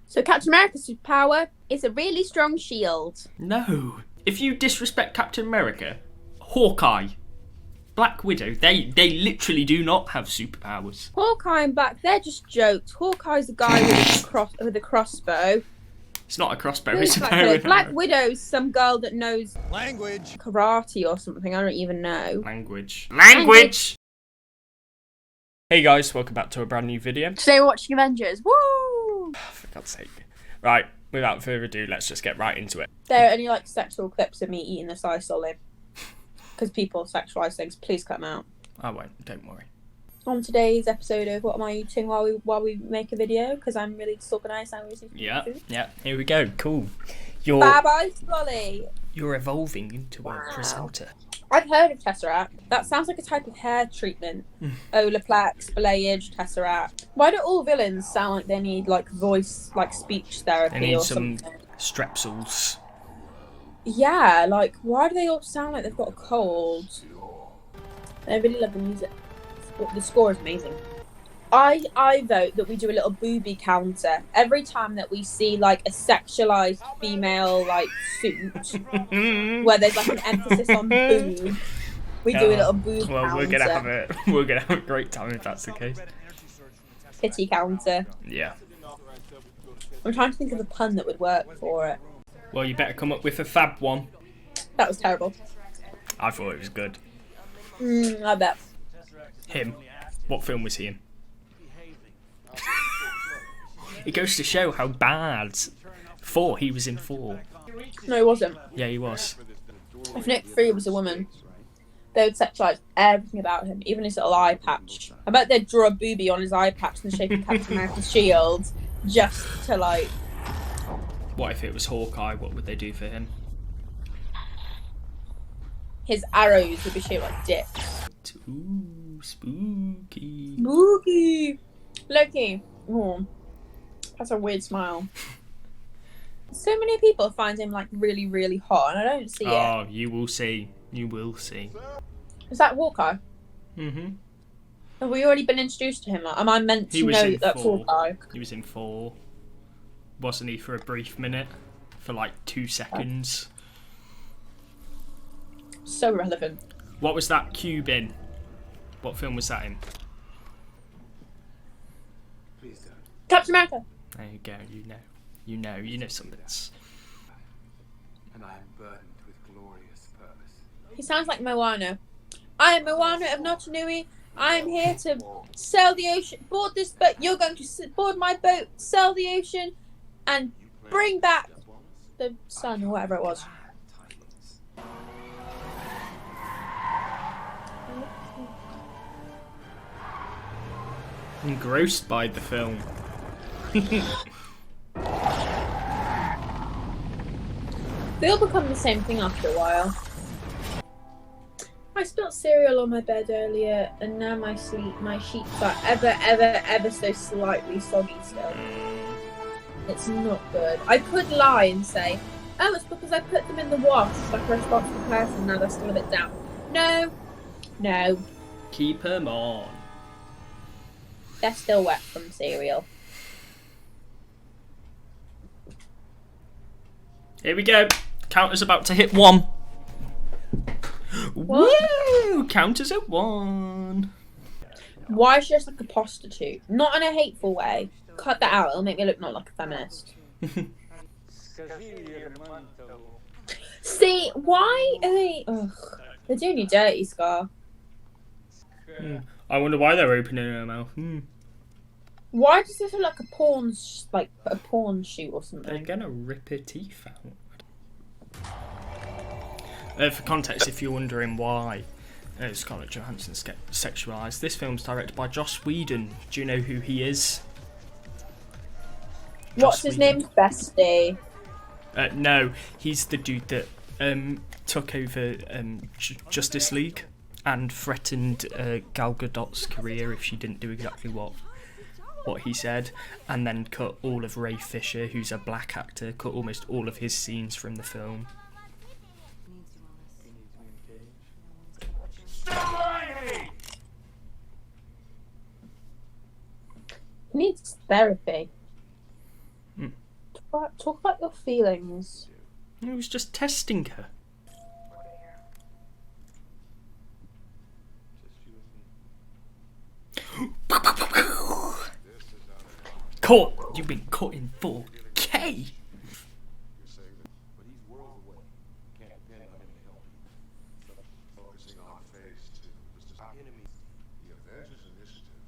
So Captain America's superpower is a really strong shield. No. If you disrespect Captain America, Hawkeye, Black Widow, they literally do not have superpowers. Hawkeye and Black, they're just jokes. Hawkeye's the guy with a crossbow. It's not a crossbow, it's a bow and arrow. Black Widow's some girl that knows language, karate or something. I don't even know. Language. Hey guys, welcome back to a brand new video. Today we're watching Avengers. Woo! For God's sake. Right, without further ado, let's just get right into it. There are only like sexual clips of me eating a slice solid. Because people sexualise things. Please cut them out. I won't, don't worry. On today's episode of What Am I Eating while we make a video, because I'm really disorganised and really Yeah, here we go, cool. Bye-bye, Slolly. You're evolving into a presenter. I've heard of Tesseract. That sounds like a type of hair treatment. Olaplex, balayage, Tesseract. Why do all villains sound like they need like voice, like speech therapy They need or some something? strepsils. Yeah, like why do they all sound like they've got a cold? I really love the music. The score is amazing. I vote that we do a little booby counter every time that we see like a sexualized female like suit where there's like an emphasis on boob. We do a little boob counter. We're gonna have a great time if that's the case. Kitty counter. Yeah. I'm trying to think of a pun that would work for it. Well, you better come up with a fab one. That was terrible. I thought it was good. I bet. Him. What film was he in? It goes to show how bad. He was in 4. No, he wasn't. Yeah, he was. If Nick Fury was a woman, they would sexualise everything about him, even his little eye patch. I bet they'd draw a booby on his eye patch in the shape of Captain America's shield, just to like... What if it was Hawkeye? What would they do for him? His arrows would be shaped like dicks. Ooh, spooky. Spooky! Loki. Oh, that's a weird smile. So many people find him like really, really hot, and I don't see it. Oh, you will see. You will see. Is that Hawkeye? Mm-hmm. Have we already been introduced to him? Am I meant to know that that's Hawkeye? He was in 4. Wasn't he for a brief minute? For like 2 seconds. So relevant. What was that cube in? What film was that in? Captain America. There you go, you know something. and I am burdened with glorious purpose. He sounds like Moana. I am Moana of Notanui. I am here to sail the ocean, board this boat. You're going to board my boat, sail the ocean, and bring back the sun or whatever it was. Engrossed by the film. They all become the same thing after a while. I spilled cereal on my bed earlier, and now my sheets are ever so slightly soggy still. It's not good. I could lie and say, oh, it's because I put them in the wash like a responsible person, now they're still a bit damp. No. Keep them on. They're still wet from cereal. Here we go. Counter's about to hit 1. What? Woo! Counter's at 1. Why is she just like a prostitute? Not in a hateful way. Cut that out, it'll make me look not like a feminist. See, why are they... Ugh. They're doing you dirty, Scar. I wonder why they're opening her mouth. Why does this look like a porn shoot or something? They're gonna rip her teeth out. For context, if you're wondering why Scarlett Johansson's get sexualised, this film's directed by Joss Whedon. Do you know who he is? What's his name? Bestie. No, he's the dude that took over Justice League and threatened Gal Gadot's career if she didn't do exactly what he said, and then cut all of Ray Fisher, who's a black actor, cut almost all of his scenes from the film. He needs therapy. Hmm. Talk about your feelings. I was just testing her. Caught! You've been caught in 4K! But he's worlds away. Can't depend on him to help you. Focusing on phase 2 was to stop enemies. The Avengers initiative.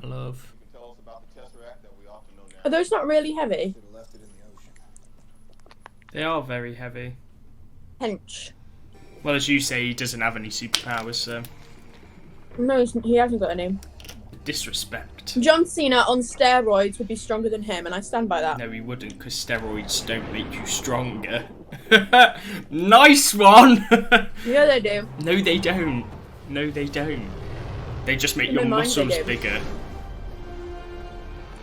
My love. You can tell us about the Tesseract that we often know now. Are those not really heavy? Should have left it in the ocean. They are very heavy. Hench. Well, as you say, he doesn't have any superpowers, so... No, he hasn't got any. Disrespect. John Cena on steroids would be stronger than him, and I stand by that. No, he wouldn't, because steroids don't make you stronger. Nice one! Yeah, they do. No, they don't. No, they don't. They just make In your my mind, they muscles do. bigger.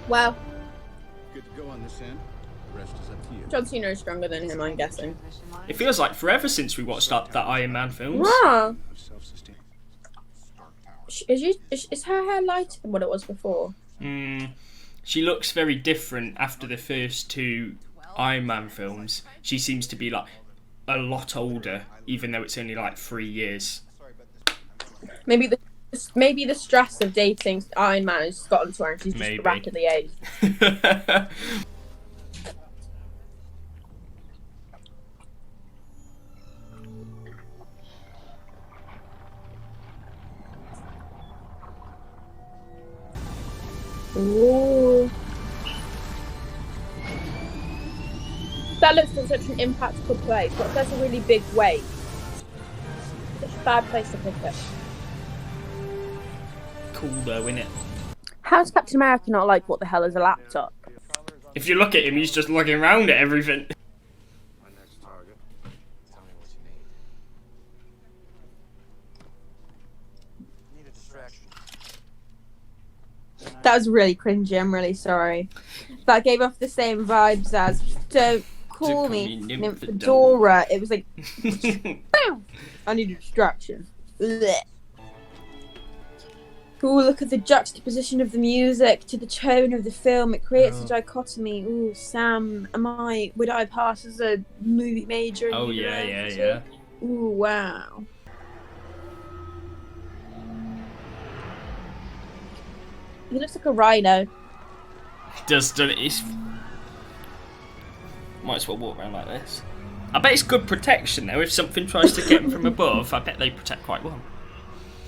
Well, Good to go on this end. The rest is up to you. John Cena is stronger than him, I'm guessing. It feels like forever since we watched that Iron Man films. Wow. Self-sustain. Is her hair lighter than what it was before? She looks very different after the first 2 Iron Man films. She seems to be like a lot older, even though it's only like 3 years. Maybe the stress of dating Iron Man has gotten to her, and she's just Maybe. rapidly aged. Ooh. That looks like such an impactful place. What if there's a really big wave? Such a bad place to pick it. Cool though, innit? How's Captain America not like, what the hell is a laptop? If you look at him, he's just looking around at everything. My next target. Tell me what you need. Need a distraction. That was really cringy, I'm really sorry. That gave off the same vibes as Don't Call Me Nymphadora. It was like, BAM! I need a distraction. Blech. Ooh, look at the juxtaposition of the music to the tone of the film. It creates a dichotomy. Ooh, Sam, would I pass as a movie major? in Oh yeah, university? yeah. Ooh, wow. He looks like a rhino. Doesn't it? It's... Might as well walk around like this. I bet it's good protection though. If something tries to get him from above, I bet they protect quite well.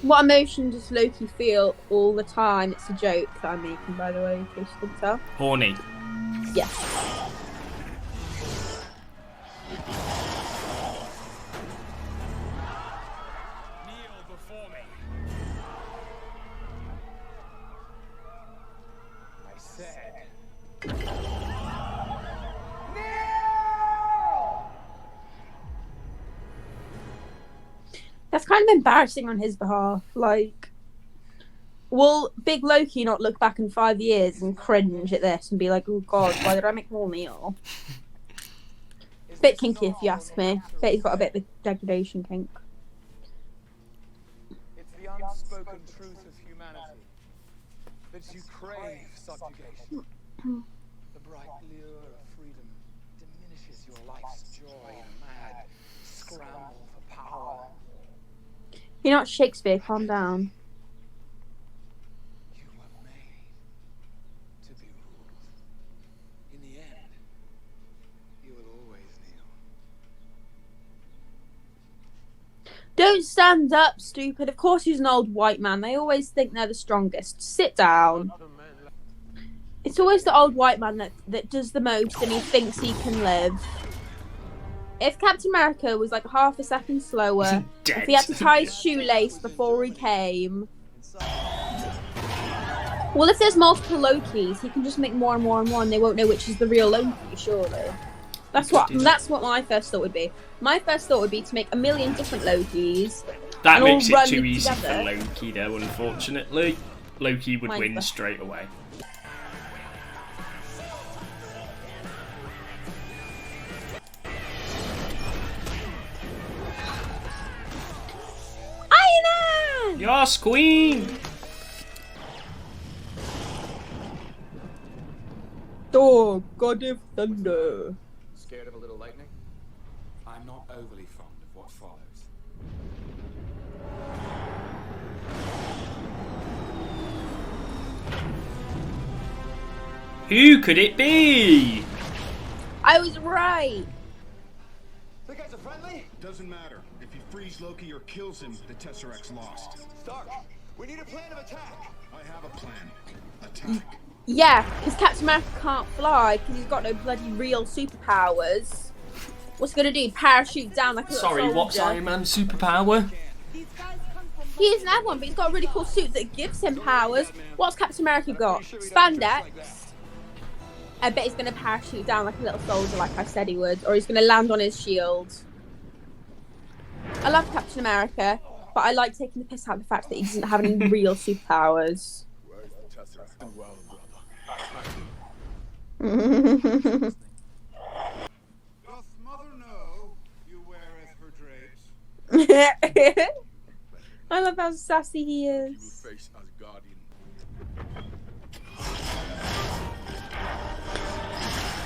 What emotion does Loki feel all the time? It's a joke that I'm making, by the way, in case you couldn't tell. Horny. Yes. Kneel before me. I said. That's kind of embarrassing on his behalf. Like, will Big Loki not look back in 5 years and cringe at this and be like, oh god, why did I make more meal? Bit kinky if you ask me. Bet he's got a bit of a degradation kink. It's the unspoken truth of humanity that you crave subjugation. The bright lure of freedom diminishes your life's joy in a mad scramble for power. You're not Shakespeare, calm down. You were made to be ruled. In the end, you will always kneel. Don't stand up, stupid. Of course he's an old white man. They always think they're the strongest. Sit down. It's always the old white man that does the most and he thinks he can live. If Captain America was like half a second slower, Dead. if he had to tie his shoelace before he came... Well, if there's multiple Lokis, he can just make more and more and more and they won't know which is the real Loki, surely. That's what my first thought would be. My first thought would be to make a million different Lokis. That and makes all it run too easy together. for Loki though, unfortunately. Loki would Mine's win the- straight away. Iron Man! Yes, Queen! Thor, God of Thunder. Scared of a little lightning? I'm not overly fond of what follows. Who could it be? I was right. The guys are friendly? Doesn't matter. If he frees Loki or kills him, the Tesseract's lost. Stark, we need a plan of attack. I have a plan. Attack. Yeah, because Captain America can't fly because he's got no bloody real superpowers. What's he gonna do? Parachute down like a little Sorry, soldier? what's Iron Man's superpower? He doesn't have one, but he's got a really cool suit that gives him powers. What's Captain America got? Spandex. I bet he's gonna parachute down like a little soldier, like I said he would, or he's gonna land on his shield. I love Captain America, but I like taking the piss out of the fact that he doesn't have any real superpowers. Where's the Tesseract? Well, Doth mother know you weareth her drapes? I love how sassy he You will is. face Asgardian.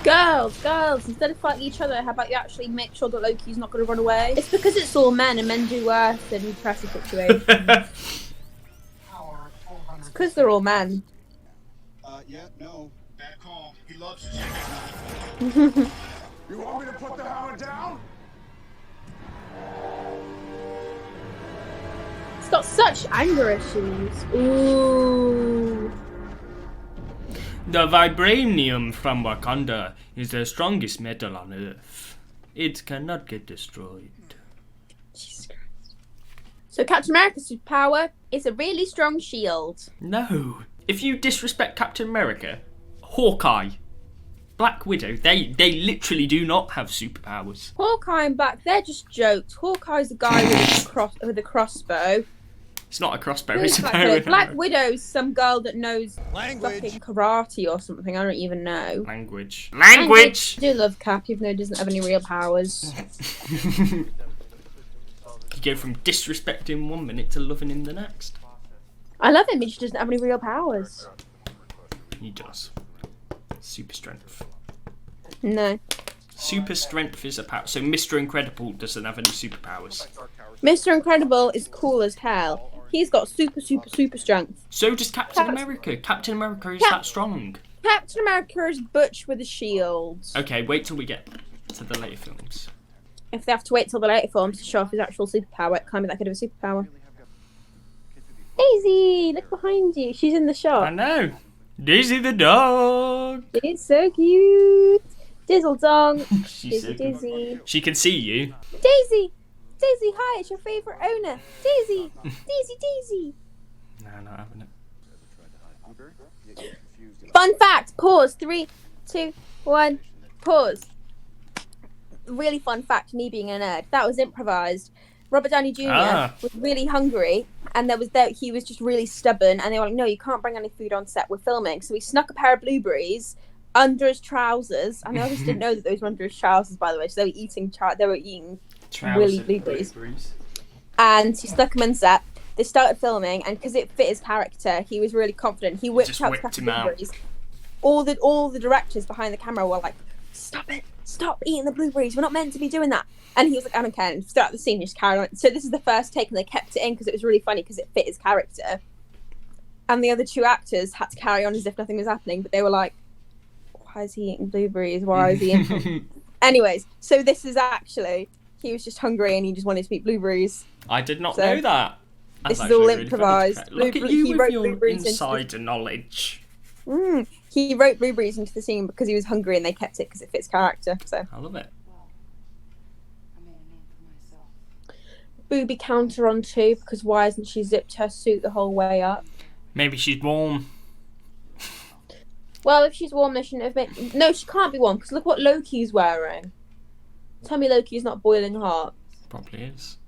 Girls, instead of fighting each other, how about you actually make sure that Loki's not going to run away? It's because it's all men, and men do worse than pressure situations. It's because they're all men. Yeah, no. Bad call. He loves his you want me to put the hammer down? It's got such anger issues. Ooh. The vibranium from Wakanda is the strongest metal on Earth. It cannot get destroyed. Jesus Christ. So Captain America's superpower is a really strong shield. No. If you disrespect Captain America, Hawkeye, Black Widow, they literally do not have superpowers. Hawkeye and Black, they're just jokes. Hawkeye's a guy with a crossbow. It's not a crossbow, it's a bow and Black arrow. Widow's some girl that knows Language. fucking karate or something. I don't even know. Language. I do love Cap, even though he doesn't have any real powers. You go from disrespecting 1 minute to loving him the next. I love him, he just doesn't have any real powers. He does. Super strength. No. Super strength is a power. So Mr. Incredible doesn't have any superpowers. Mr. Incredible is cool as hell. He's got super strength. So does Captain America. Captain America is that strong. Captain America is butch with a shield. Okay, wait till we get to the later films. If they have to wait till the later films to show off his actual superpower, it can't be that good of a superpower. Daisy, look behind you. She's in the I shop. know. Daisy the dog. It's so cute. Dizzle dong. She's so Dizzy. She can see you. Daisy! Daisy, hi, it's your favourite owner. Daisy! Daisy! No, not having it. Fun fact, pause. 3, 2, 1, pause. Really fun fact, me being a nerd. That was improvised. Robert Downey Jr. was really hungry, and he was just really stubborn, and they were like, no, you can't bring any food on set, we're filming. So he snuck a pair of blueberries under his trousers, and I just didn't know that those were under his trousers, by the way, so they were eating willy blueberries. And he stuck them in set. They started filming, and because it fit his character, he was really confident. He whipped out the pack of blueberries. All the directors behind the camera were like, stop it, stop eating the blueberries, we're not meant to be doing that. And he was like, I don't care, and start the scene, just carried on. So this is the first take, and they kept it in because it was really funny because it fit his character. And the other 2 actors had to carry on as if nothing was happening, but they were like, why is he eating blueberries? Why is he eating? Anyways, so this is actually, he was just hungry and he just wanted to eat blueberries. I did not know that. This is all improvised. Look at you with your insider knowledge. He wrote blueberries into the scene because he was hungry, and they kept it because it fits character. So I love it. booby counter on 2 because why hasn't she zipped her suit the whole way up? Maybe she's warm. Well, if she's warm, they shouldn't have been. No, she can't be warm because look what Loki's wearing. Tell me Loki's not boiling hot. Probably is.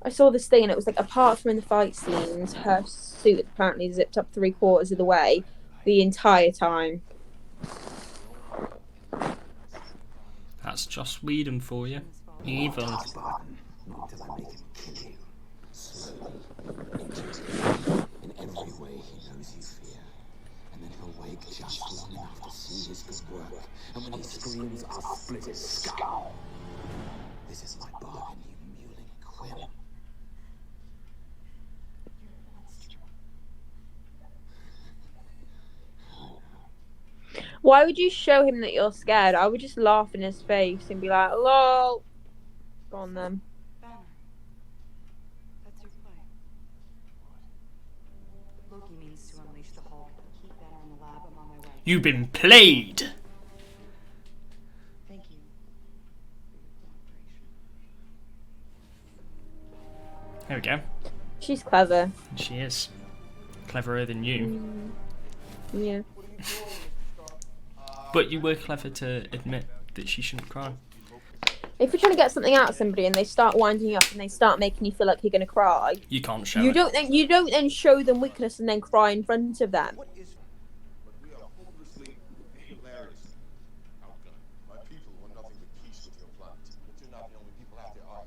I saw this thing and it was like, apart from in the fight scenes, her suit apparently zipped up 3/4 of the way the entire time. That's Joss Whedon for you. Evil. In every way he knows you fear, and then he'll wake just long enough to see his work, and when he screams, I'll split his skull. This is my bargain, you mewling quill. Why would you show him that you're scared? I would just laugh in his face and be like, lol. Go on then. Banner. That's your play. Loki means to unleash the Hulk. Keep Banner in the lab. I'm on my way. You've been played. Thank you for your cooperation. There we go. She's clever. She is cleverer than you. Yeah. But you were clever to admit that she shouldn't cry. If you're trying to get something out of somebody and they start winding you up and they start making you feel like you're going to cry, You can't show you it. don't then show them weakness and then cry in front of them. What is... But we are hopelessly, hilariously outgunned by people who want nothing but peace with your planet. But you're not the only people out there, are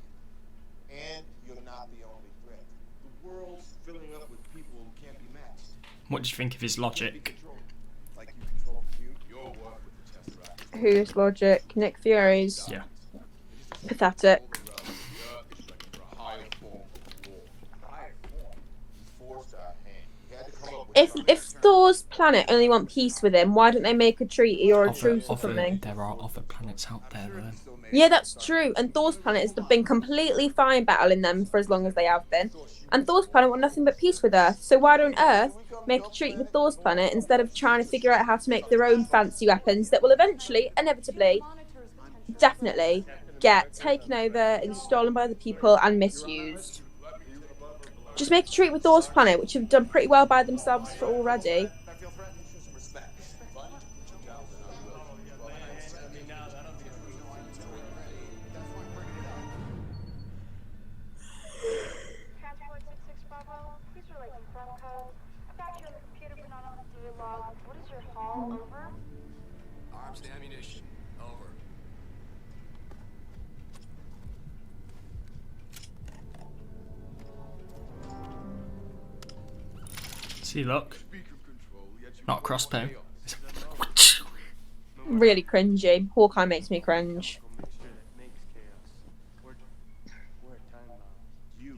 you? And you're not the only threat. The world's filling up with people who can't be matched. What do you think of his logic? Like you control the feud, your work with the Tesseract. Whose logic? Nick Fury's. Yeah. Pathetic. If Thor's planet only want peace with him, why don't they make a treaty or a truce or something? There are other planets out there, though. Yeah, that's true. And Thor's planet has been completely fine battling them for as long as they have been. And Thor's planet want nothing but peace with Earth. So why don't Earth make a treaty with Thor's planet instead of trying to figure out how to make their own fancy weapons that will eventually, inevitably, definitely get taken over and stolen by other people and misused. Just make a treaty with Thor's planet, which have done pretty well by themselves for already. Transport 66 Bravo, please relay confirm code. I've got you on the computer, but not on the data log. What is your haul? Over. Arms to ammunition. Over. See, look. Not a crossbow. Really cringy. Hawkeye makes me cringe. You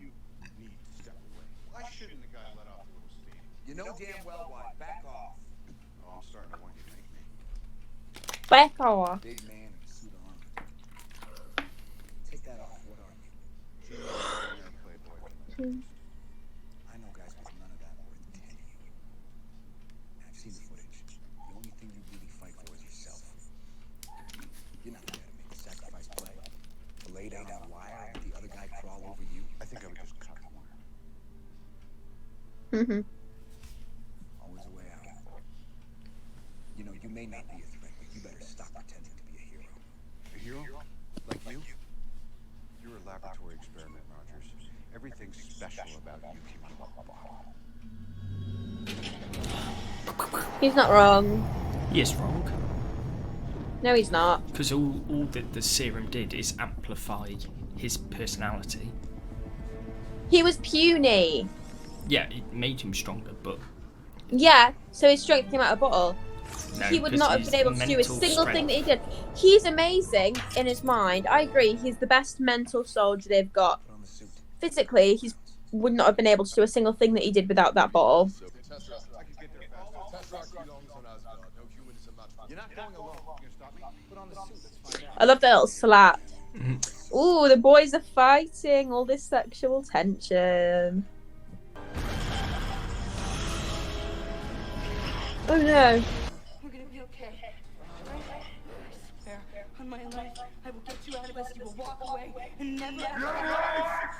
need to step away. Why shouldn't the guy let off a little steam? You know damn well why. Back off. Oh, I'm starting to want you to make me. Back off. Big man in a suit of armor. Take that off. What are you? I know guys with none of that more than 10 of you. I've seen the footage. The only thing you really fight for is yourself. You're not there to make a sacrifice play. To lay down a wire and the other guy crawl over you. I think I would just cut the wire. Always a way out. You know, you may not be a threat, but you better stop pretending to be a hero. A hero? Like you? You're a laboratory experiment, Rogers. Everything special about you came out of a bottle. He's not wrong. He is wrong. No, he's not. Because all that the serum did is amplify his personality. He was puny. Yeah, it made him stronger, but Yeah, so his strength came out of a bottle. no, He would 'cause not have his been able to do a mental single thing strength- that he did. He's amazing in his mind. I agree. He's the best mental soldier they've got. Put on the suit. Physically, he would not have been able to do a single thing that he did without that bottle. I can get there faster. Tesseract belongs on Asgard. No human is a match for you. You're not going alone. You gonna stop me? Put on the suit. Let's find out. I love that little slap. Ooh, the boys are fighting. All this sexual tension. Oh no. We're gonna be okay. I swear, on my life, I will get you out of this. You will walk away and never ever.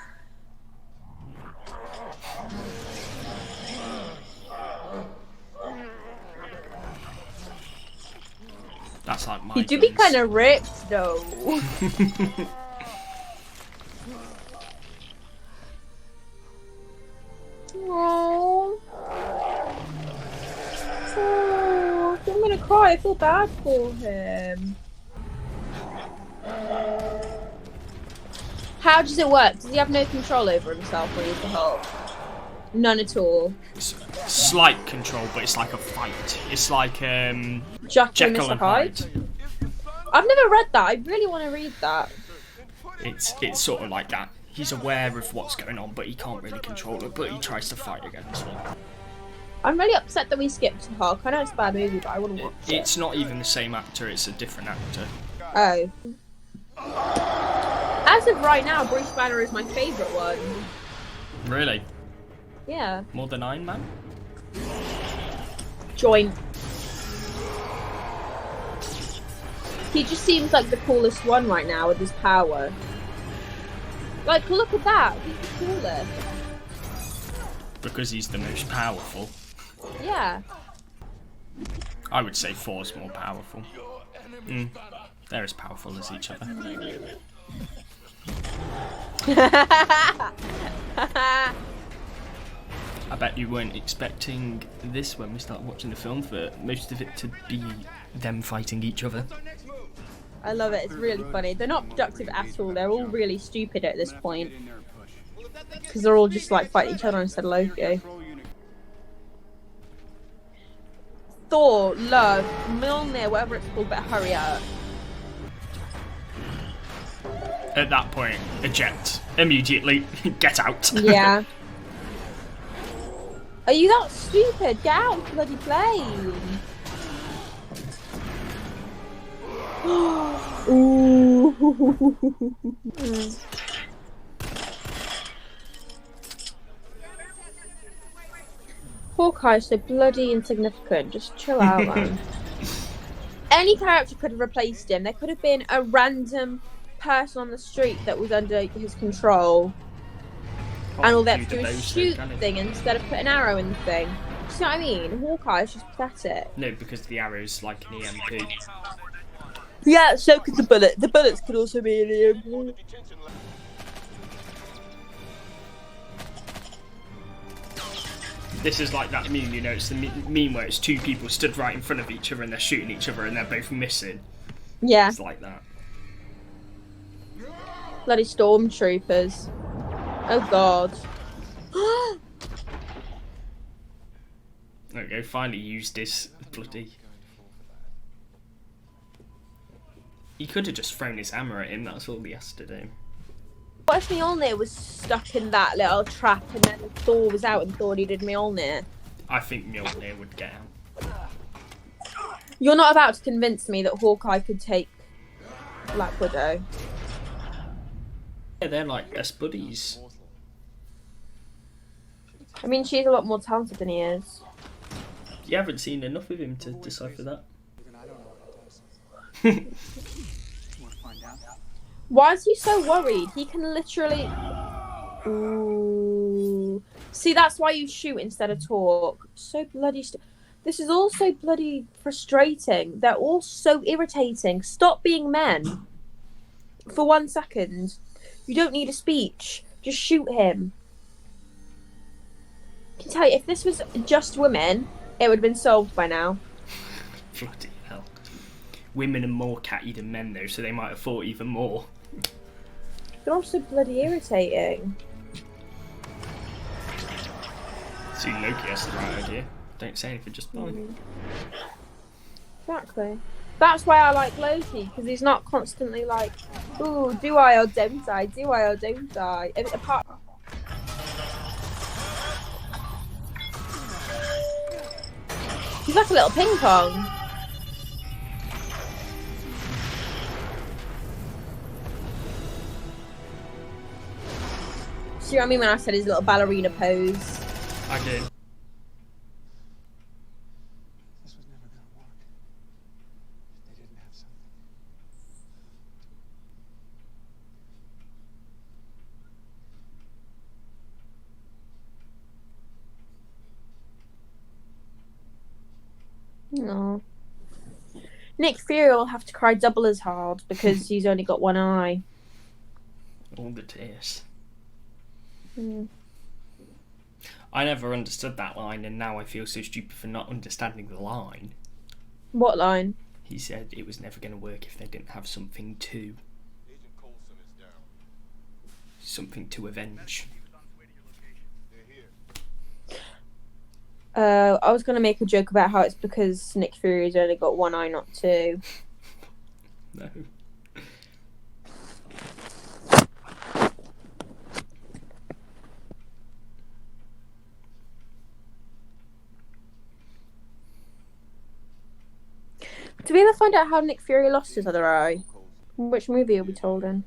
That's like my. He do be kind of ripped though. Aww. Oh, I'm gonna cry. I feel bad for him. How does it work? Does he have no control over himself when he's the Hulk? None at all. Slight control, but it's like a fight. It's like Jekyll and Jekyll Mr. and Hyde. Hyde. I've never read that. I really want to read that. It's sort of like that. He's aware of what's going on, but he can't really control it. But he tries to fight against it. I'm really upset that we skipped Hulk. I know it's a bad movie, but I want to watch it. It's not even the same actor. It's a different actor. Oh. As of right now, Bruce Banner is my favourite one. Really? Yeah. More than Iron Man? Joint. He just seems like the coolest one right now with his power. Like, look at that. He's the coolest. Because he's the most powerful. Yeah. I would say Thor's more powerful. They're as powerful as each other. I bet you weren't expecting this when we started watching the film, for most of it to be them fighting each other. I love it. It's really funny. They're not productive at all. They're all really stupid at this point. Because they're all just like fighting each other instead of Loki. Thor, Love, Mjolnir, whatever it's called, better hurry up. At that point, eject. Immediately. Get out. Yeah. Are you that stupid? Get out of the bloody plane. Ooh. Hawkeye's so bloody insignificant. Just chill out, man. Any character could have replaced him. There could have been a random person on the street that was under his control. And all they have to do is shoot the thing instead of put an arrow in the thing. Do you know what I mean? Hawkeye's just pathetic. No, because the arrow's like an EMP. Yeah, so could the bullet. The bullets could also be an EMP. This is like that meme, you know, it's the meme where it's two people stood right in front of each other and they're shooting each other and they're both missing. Yeah. It's like that. Bloody stormtroopers. Oh god. There we go, finally used his bloody... He could have just thrown his hammer at him, that's all he has to do. What if Mjolnir was stuck in that little trap and then Thor was out and Thor needed Mjolnir? I think Mjolnir would get out. You're not about to convince me that Hawkeye could take Black Widow. Yeah, they're like best buddies. I mean, she's a lot more talented than he is. You haven't seen enough of him to decipher that. Why is he so worried? He can literally... Ooh. See, that's why you shoot instead of talk. So bloody... This is all so bloody frustrating. They're all so irritating. Stop being men. For 1 second. You don't need a speech. Just shoot him. I can tell you, if this was just women, it would have been solved by now. Bloody hell. Women are more catty than men though, so they might have fought even more. They're all so bloody irritating. See, Loki has the right idea. Don't say anything, just fine. Exactly. That's why I like Loki, because he's not constantly like, ooh, do I or don't I? Do I or don't I? And apart... He's like a little ping pong. See what I mean when I said his little ballerina pose? I did. This was never gonna work. They didn't have something. No. Nick Fury will have to cry double as hard because he's only got one eye. All the tears. Mm. I never understood that line, and now I feel so stupid for not understanding the line. What line? He said it was never going to work if they didn't have something to... Something to avenge. They're here. I was going to make a joke about how it's because Nick Fury's only got one eye, not two. No. Did we ever find out how Nick Fury lost his other eye? Which movie are we told in?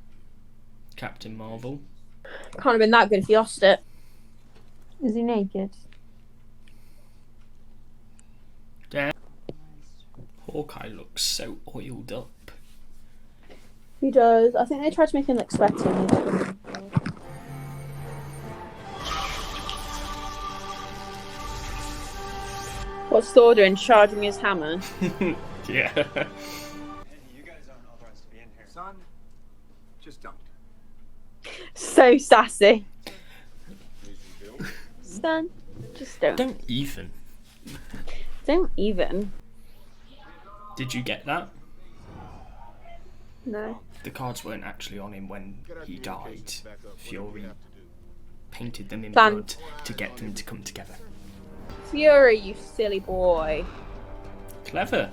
Captain Marvel. Can't have been that good if he lost it. Is he naked? Damn. Hawkeye looks so oiled up. He does. I think they tried to make him look sweaty. What's Thor doing? Charging his hammer? Yeah. You guys aren't authorized to be in here. Son, just don't. So sassy. Son, just don't. Don't even. Don't even. Did you get that? No. The cards weren't actually on him when he died. Fury painted them in blood to get them to come together. Fury, you silly boy. Clever.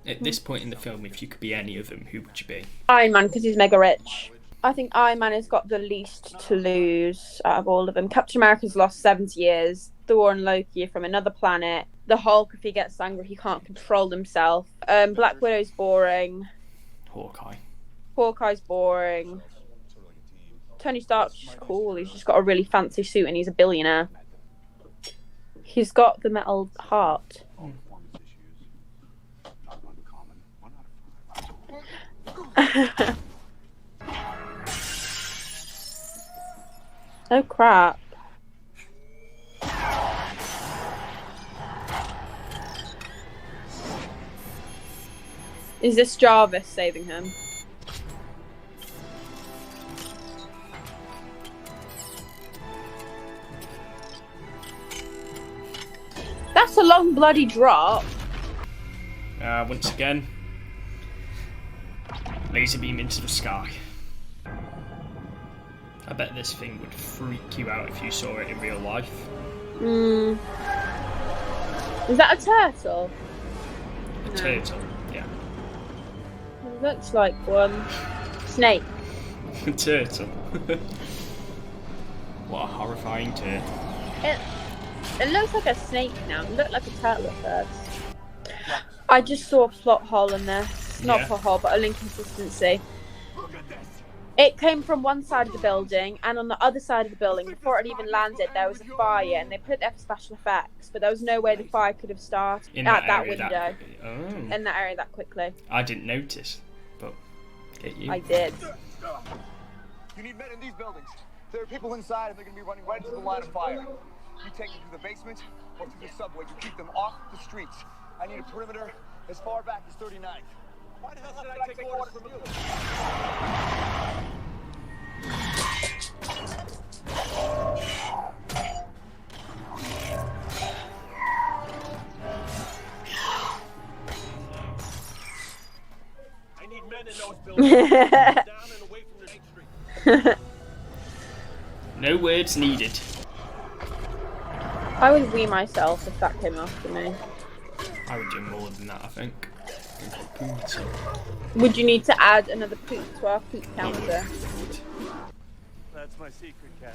At this point in the film, if you could be any of them, who would you be? Iron Man, because he's mega rich. I think Iron Man has got the least to lose out of all of them. Captain America's lost 70 years. Thor and Loki are from another planet. The Hulk, if he gets angry, he can't control himself. Black Widow's boring. Hawkeye's boring. Tony Stark's cool. He's just got a really fancy suit and he's a billionaire. He's got the metal heart. Oh crap. Is this Jarvis saving him? That's a long bloody drop. Once again, laser beam into the sky. I bet this thing would freak you out if you saw it in real life. Is that a turtle? A turtle, yeah. It looks like one. Snake. A turtle. What a horrifying turtle. It looks like a snake now. It looked like a turtle at first. I just saw a plot hole in this. Not a plot hole, but an inconsistency. It came from one side of the building, and on the other side of the building, before it even landed, there was a fire, and they put it there for special effects, but there was no way the fire could have started at that window. In that area that quickly. I didn't notice, but get you. I did. You need men in these buildings. There are people inside and they're going to be running right into the line of fire. You take them to the basement or through the subway. You keep them off the streets. I need a perimeter as far back as 39th. Why the hell should I take orders from you? I need men in those buildings. Down and away from the main street. No words needed. I would wee myself if that came after me. I would do more than that, I think. Would you need to add another poop to our poop counter? That's my secret, Cat.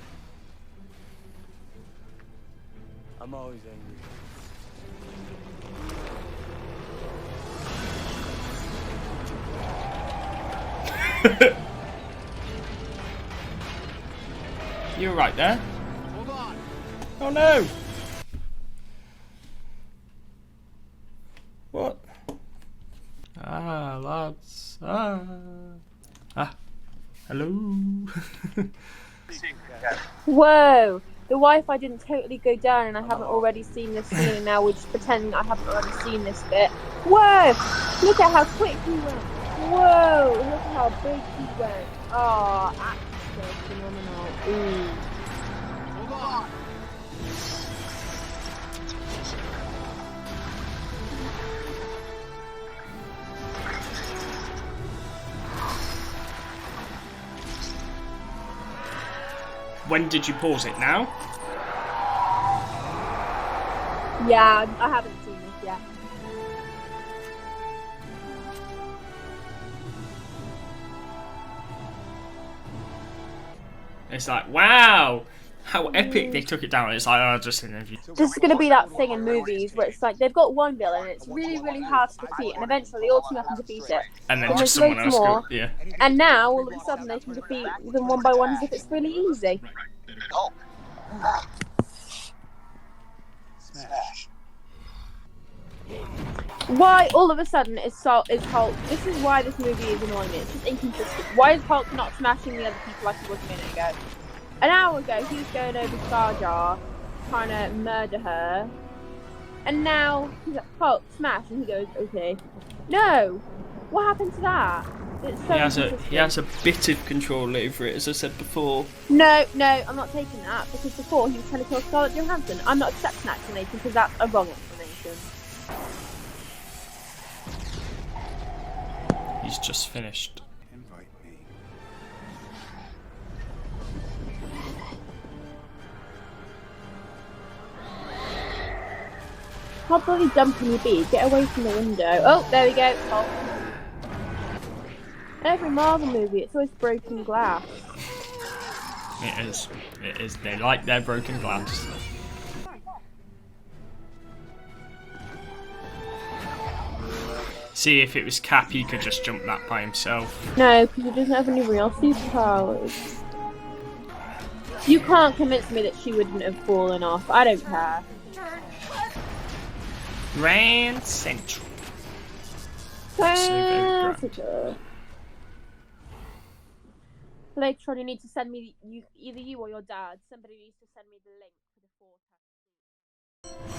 I'm always angry. You were right there. Hold on. Oh no! What? Ah, lads. Hello. Whoa! The Wi-Fi didn't totally go down and I haven't already seen this scene and now we're just pretending I haven't already seen this bit. Whoa! Look at how quick he went! Whoa! Look at how big he went! Oh, actually phenomenal. Ooh. Hold on. When did you pause it? Now? Yeah, I haven't seen this yet. It's like, wow, how epic they took it down. It's like, oh, just an interview. This is going to be that thing in movies where it's like they've got one villain and it's really, really hard to defeat, and eventually they all team up and defeat it. And then And just there's someone loads else more. go, yeah. And now, all of a sudden, they can defeat them one by one as if it's really easy. Smash. Why all of a sudden is Hulk? This is why this movie is annoying me. It's just inconsistent. Why is Hulk not smashing the other people like he was a minute ago? An hour ago, he was going over Star Jar, trying to murder her, and now he's like, Hulk, smash, and he goes, okay. No, what happened to that? It's so He has a bit of control over it, as I said before. No, I'm not taking that, because before he was trying to kill Scarlett Johansson. I'm not accepting that explanation because that's a wrong explanation. He's just finished. Invite me. How bloody dumb can you be? Get away from the window. Oh, there we go. Hulk. Every Marvel movie, it's always broken glass. It is. It is. They like their broken glass. See, if it was Cap, he could just jump that by himself. No, because he doesn't have any real superpowers. You can't convince me that she wouldn't have fallen off. I don't care. Grand Central. Classical. Later on, you need to send me either you or your dad. Somebody needs to send me the link for the 4.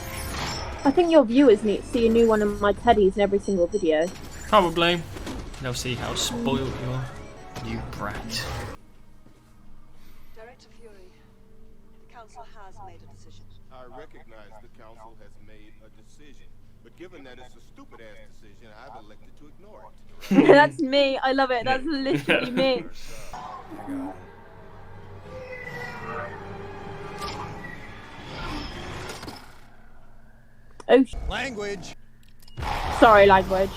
I think your viewers need to see a new one of my teddies in every single video. Probably. They'll see how spoiled you are. You brat. Director Fury, the council has made a decision. I recognize the council has made a decision, but given that it's a stupid-ass decision, I've elected to ignore it. That's me. I love it. That's literally me. Oh, Language. sorry, language.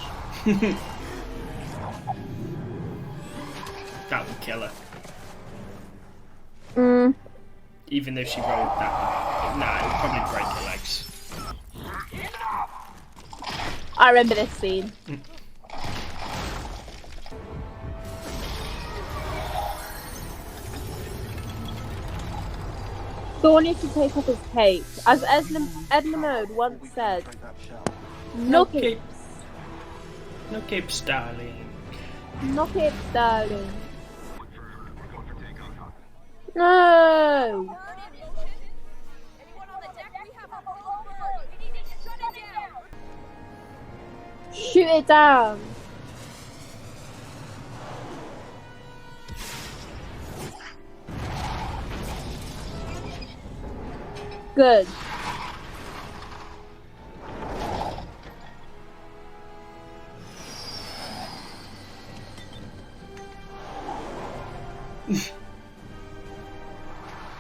That would kill her. Even though she rolled that. Nah, it would probably break her legs. I remember this scene. Thor needs to take off his cape. As Edna Mode once said, no capes. No capes, darling. No capes, darling. No! Shoot it down. Good.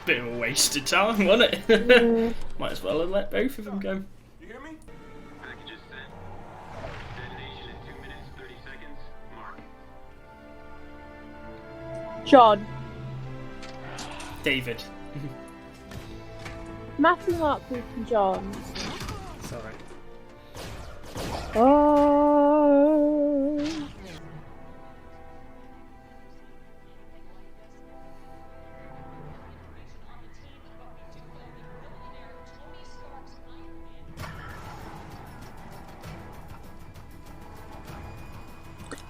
Bit of a waste of time, wasn't it? Might as well have let both of them go. You hear me? Packages sent. Detonation in 2 minutes, 30 seconds. Mark. John. David. Matthew, Mark, Luke, and John. Sorry. Oh.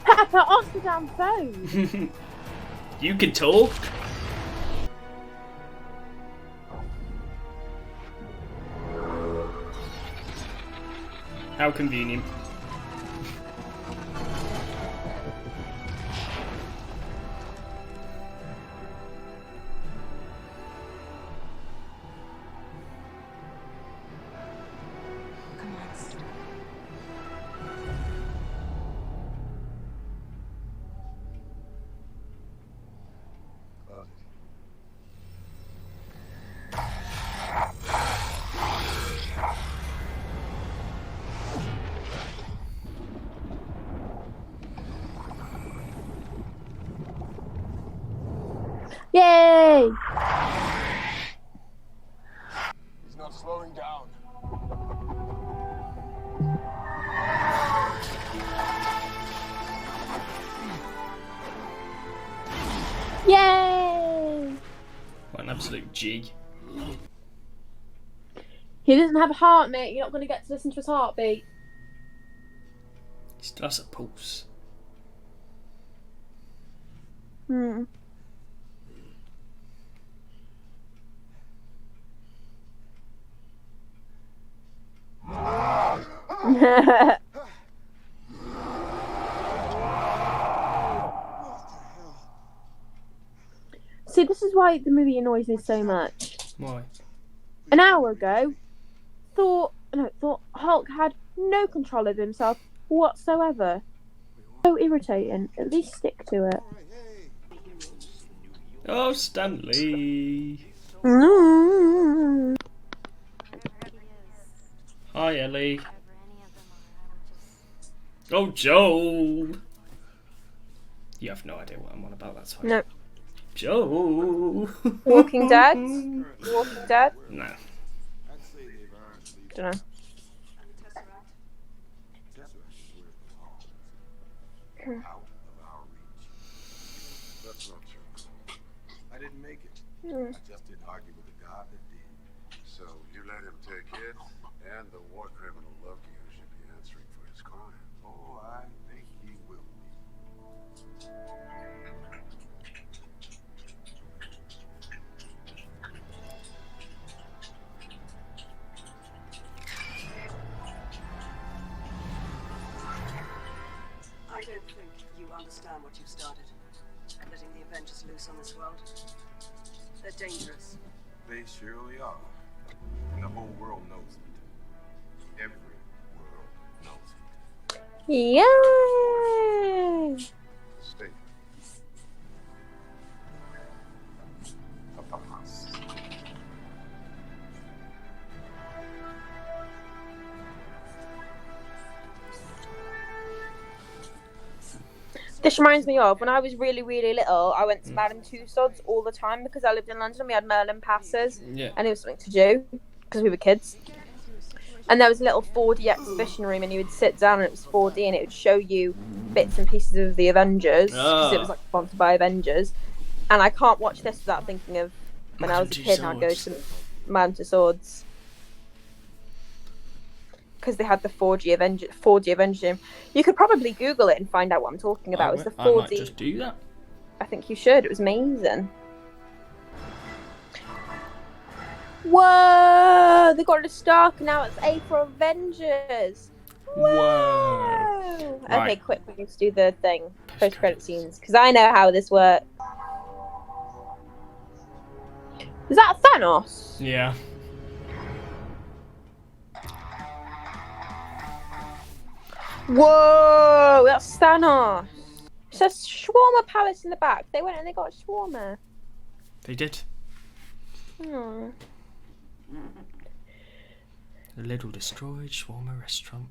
Pepper, off the damn phone. You can talk. How convenient. Come on, stop. Close it. Yay! He's not slowing down. Yay! What an absolute G. He doesn't have a heart, mate. You're not going to get to listen to his heartbeat. He still has a pulse. Hmm. See, this is why the movie annoys me so much. Why? An hour ago, thought Hulk had no control of himself whatsoever. So irritating. At least stick to it. Oh, Stanley. Mm. Hi, Ellie. Oh, Joel. You have no idea what I'm on about, that's fine. No. Joel. Walking Dead? Walking Dead? No. I'd say they've earned leaving. Don't know. Tesseract is where it belongs. Out of our reach. That's not true. I didn't make it. I just didn't argue with the god that did. So you let him take it, and the war criminal loved you should be answering for his crime. Oh, I think he will be. I don't think you understand what you've started. Letting the Avengers loose on this world. They're dangerous. They surely are. And the whole world knows it. Every world knows it. Yay! Stay. Papas. This reminds me of when I was really, really little. I went to Madame Tussauds all the time because I lived in London. We had Merlin passes, Yeah. and it was something to do because we were kids. And there was a little 4D exhibition room, and you would sit down, and it was 4D, and it would show you bits and pieces of the Avengers because it was like sponsored by Avengers. And I can't watch this without thinking of when I was a kid, and I'd go to Madame Tussauds because they had the 4D Avengers room. You could probably Google it and find out what I'm talking about. It was the 4D. I might just do that. I think you should. It was amazing. Whoa! They got a Stark now. It's A for Avengers. Whoa! Okay, Right. quick. We need to do the thing. Post-credit scenes, because I know how this works. Is that Thanos? Yeah. Whoa! That's Thanos. It says Shawarma Palace in the back. They went and they got a shawarma. They did. Hmm. The Lidl destroyed shawarma restaurant.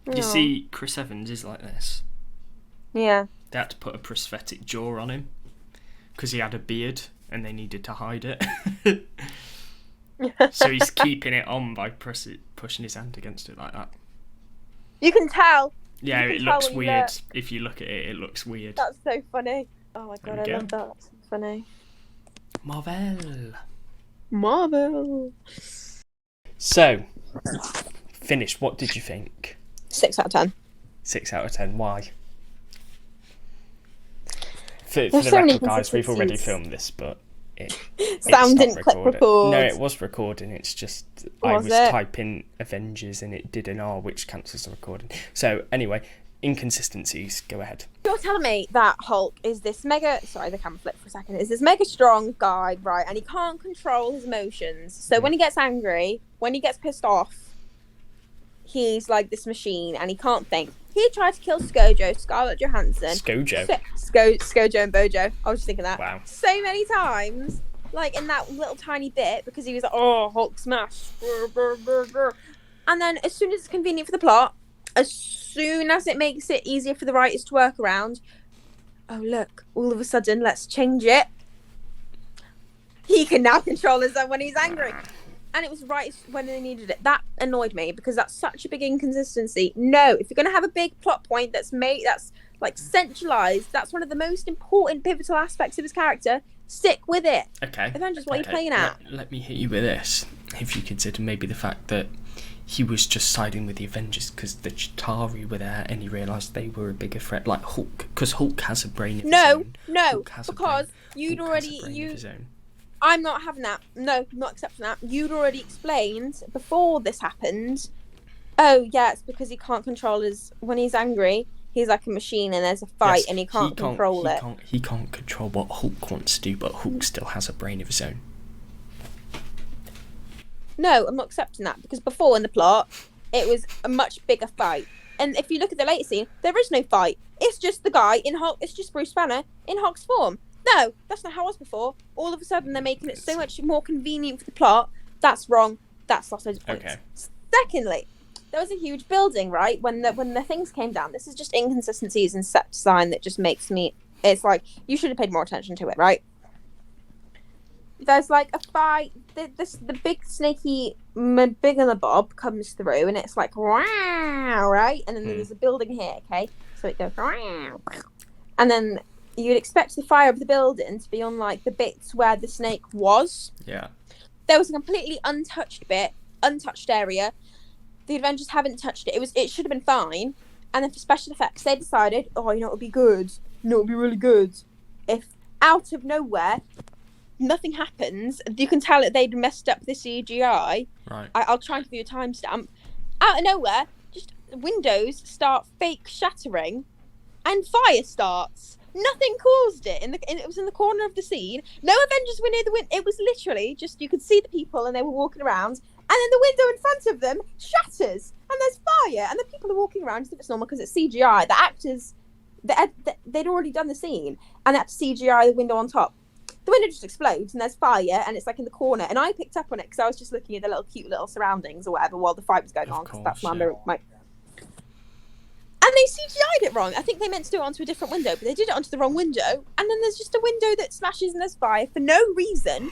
Oh. You see, Chris Evans is like this. Yeah. They had to put a prosthetic jaw on him because he had a beard and they needed to hide it. So he's keeping it on by pushing his hand against it like that. You can tell. Yeah, You it can tell looks when you weird. look. If you look at it, it looks weird. That's so funny. Oh my There god, we I go. love that. That's so funny. Marvel. Marvel. So, finished. What did you think? 6 out of 10. 6 out of 10. Why? For There's the so many record, guys, we've already inconsistencies. filmed this, but it Sound stopped didn't click record. No, it was recording. It's just I Was was it? typing Avengers and it did an R, which cancels the recording. So anyway, inconsistencies. Go ahead. You're telling me that Hulk is this mega... Sorry, the camera flipped for a second. Is this mega strong guy, right? And he can't control his emotions. So when he gets angry, when he gets pissed off, he's like this machine and he can't think. He tried to kill Skojo, Scarlett Johansson. Skojo. Skojo and Bojo. I was just thinking that. Wow. So many times. Like in that little tiny bit because he was like, oh, Hulk smash. Brr, brr, brr, brr. And then as soon as it's convenient for the plot, as soon as it makes it easier for the writers to work around, oh look, all of a sudden, let's change it. He can now control his own when he's angry. And it was right when they needed it. That annoyed me because that's such a big inconsistency. No, if you're going to have a big plot point that's like centralized, that's one of the most important pivotal aspects of his character. Stick with it. Okay. Avengers, what are you playing at? Let me hit you with this. If you consider maybe the fact that he was just siding with the Avengers because the Chitauri were there and he realised they were a bigger threat, like Hulk, because Hulk has a brain of his own. No, because you'd already... I'm not having that. No, not accepting that. You'd already explained before this happened. Oh, yeah, it's because he can't control when he's angry. He's like a machine and there's a fight and he can't control it. He can't control what Hulk wants to do, but Hulk still has a brain of his own. No, I'm not accepting that because before in the plot, it was a much bigger fight. And if you look at the later scene, there is no fight. It's just the guy in Hulk. It's just Bruce Banner in Hulk's form. No, that's not how it was before. All of a sudden, they're making it so much more convenient for the plot. That's wrong. That's lost those points. Okay. Secondly, there was a huge building, right? When the things came down. This is just inconsistencies in set design that just makes me... It's like, you should have paid more attention to it, right? There's like a fight. The big snaky Big and the Bob comes through and it's like, wow, right? And then there's a building here, okay? So it goes, wow. And then... You'd expect the fire of the building to be on like the bits where the snake was. Yeah. There was a completely untouched area. The Avengers haven't touched it. It should have been fine. And then for special effects, they decided, oh, you know, it would be good. You know, it would be really good if out of nowhere nothing happens. You can tell that they'd messed up the CGI. Right. I'll try and give you a timestamp. Out of nowhere, just windows start fake shattering, and fire starts. Nothing caused it. It was in the corner of the scene. No Avengers were near the window. It was literally just, you could see the people and they were walking around. And then the window in front of them shatters. And there's fire. And the people are walking around as if it's normal because it's CGI. The actors, they'd already done the scene. And they had to CGI the window on top. The window just explodes and there's fire. And it's like in the corner. And I picked up on it because I was just looking at the cute little surroundings or whatever while the fight was going on. Because that's my... And they CGI'd it wrong. I think they meant to do it onto a different window, but they did it onto the wrong window. And then there's just a window that smashes and there's fire for no reason.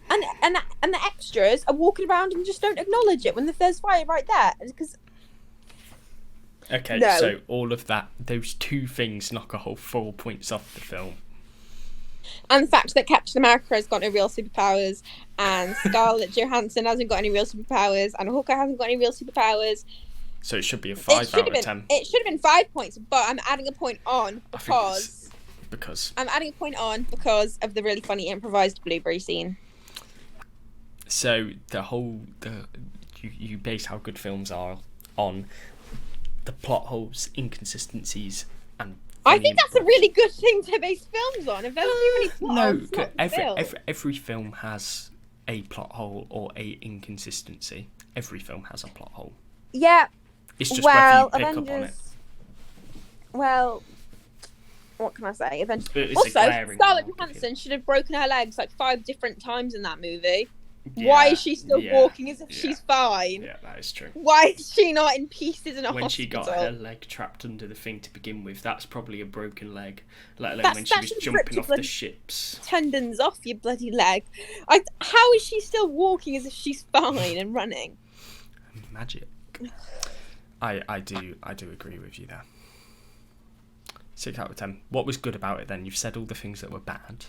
And the extras are walking around and just don't acknowledge it when there's fire right there. Because okay, so all of that, those two things knock a whole 4 points off the film. And the fact that Captain America has got no real superpowers, and Scarlett Johansson hasn't got any real superpowers, and Hawkeye hasn't got any real superpowers. So it should be a 5 out of 10. It should have been 5 points, but I'm adding a point on because I'm adding a point on because of the really funny improvised blueberry scene. So you base how good films are on the plot holes, inconsistencies, and I think that's a really good thing to base films on. If there's too many plot holes, every film has a plot hole or a inconsistency. Every film has a plot hole. Yeah. It's just whether you pick Avengers, up on it. Well, what can I say? Avengers. Also, Scarlett Johansson should have broken her legs like 5 different times in that movie. Yeah, why is she still walking as if she's fine? Yeah, that is true. Why is she not in pieces in a when hospital? She got her leg trapped under the thing to begin with, that's probably a broken leg. Let alone when she was jumping off the ships. Tendons off your bloody leg. How is she still walking as if she's fine and running? Magic. I do agree with you there. 6 out of 10. What was good about it then? You've said all the things that were bad.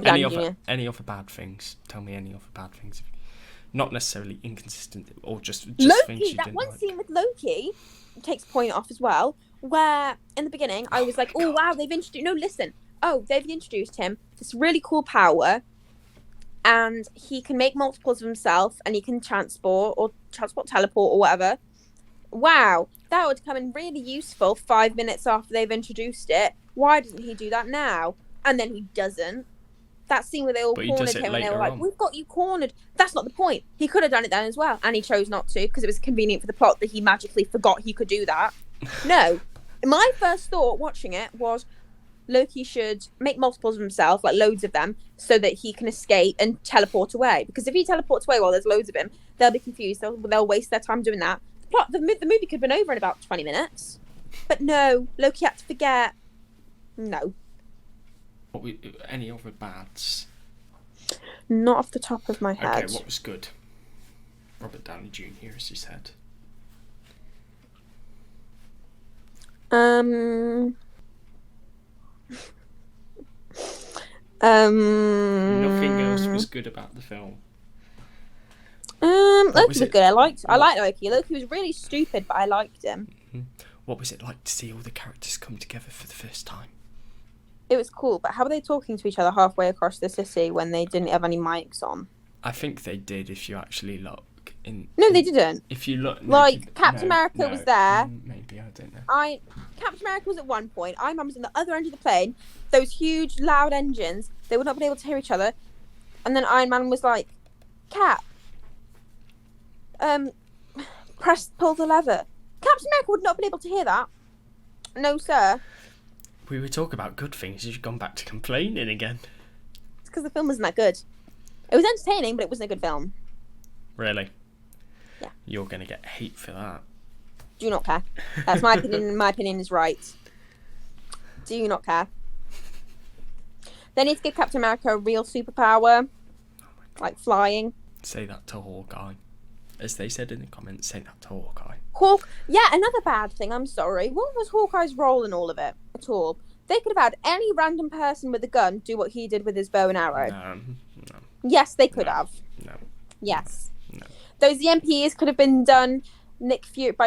Any other bad things? Tell me any other bad things. Not necessarily inconsistent or just Loki, things you that didn't one like. scene with Loki takes a point off as well, where in the beginning I was like, oh wow, they've introduced him this really cool power, and he can make multiples of himself, and he can teleport or whatever. Wow, that would come in really useful 5 minutes after they've introduced it. Why doesn't he do that now? And then he doesn't. That scene where they all cornered him and they were like, we've got you cornered. That's not the point. He could have done it then as well, and he chose not to because it was convenient for the plot that he magically forgot he could do that. No. My first thought watching it was Loki should make multiples of himself, like loads of them, so that he can escape and teleport away. Because if he teleports away while there's loads of him, they'll be confused. They'll waste their time doing that. The movie could have been over in about 20 minutes. But no, Loki had to forget. No. Any other bads? Not off the top of my head. Okay, what was good? Robert Downey Jr., as you said. Nothing else was good about the film. Loki was good. I liked Loki. Loki was really stupid, but I liked him. What was it like to see all the characters come together for the first time? It was cool, but how were they talking to each other halfway across the city when they didn't have any mics on? I think they did, if you actually look. No, they didn't. If you look... Captain America was there. Maybe, I don't know. Captain America was at one point. Iron Man was on the other end of the plane. Those huge, loud engines. They would not be able to hear each other. And then Iron Man was like, Cap, pull the lever. Captain America would not have been able to hear that. No, sir. We were talking about good things. You've gone back to complaining again. It's because the film wasn't that good. It was entertaining, but it wasn't a good film. Really? Yeah. You're going to get hate for that. Do not care. That's my opinion, and my opinion is right. Do not care. They need to give Captain America a real superpower. Like flying. Say that to Hawkeye. As they said in the comments, say that to Hawkeye. Yeah, another bad thing, I'm sorry. What was Hawkeye's role in all of it at all? They could have had any random person with a gun do what he did with his bow and arrow. No. Yes, they could have. No. Yes. No. Those EMPs could have been done by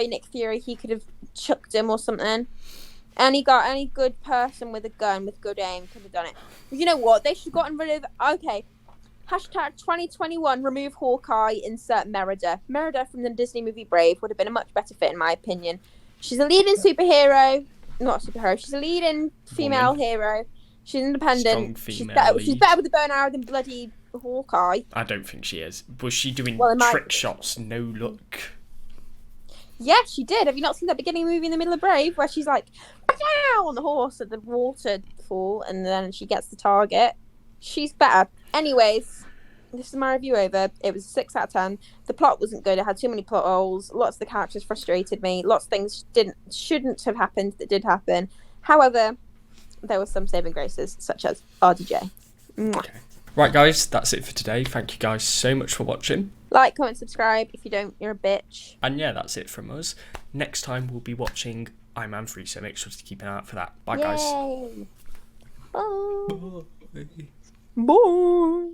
Nick Fury. He could have chucked him or something. Any good person with a gun with good aim could have done it. You know what? They should have gotten rid of... Okay. Hashtag 2021, remove Hawkeye, insert Merida. Merida from the Disney movie Brave would have been a much better fit, in my opinion. She's a leading superhero. Not a superhero. She's a leading female hero. She's independent. She's better with the bow and arrow than bloody Hawkeye. I don't think she is. Was she doing trick shots? No look. Yeah, she did. Have you not seen that beginning movie in the middle of Brave where she's like, "Pow!" on the horse at the waterfall, and then she gets the target? She's better. Anyways, this is my review over. It was a 6 out of 10. The plot wasn't good. It had too many plot holes. Lots of the characters frustrated me. Lots of things shouldn't have happened that did happen. However, there were some saving graces, such as RDJ. Okay. Right, guys, that's it for today. Thank you guys so much for watching. Like, comment, subscribe. If you don't, you're a bitch. And yeah, that's it from us. Next time we'll be watching Iron Man 3, so make sure to keep an eye out for that. Bye, guys. Bye. Bye.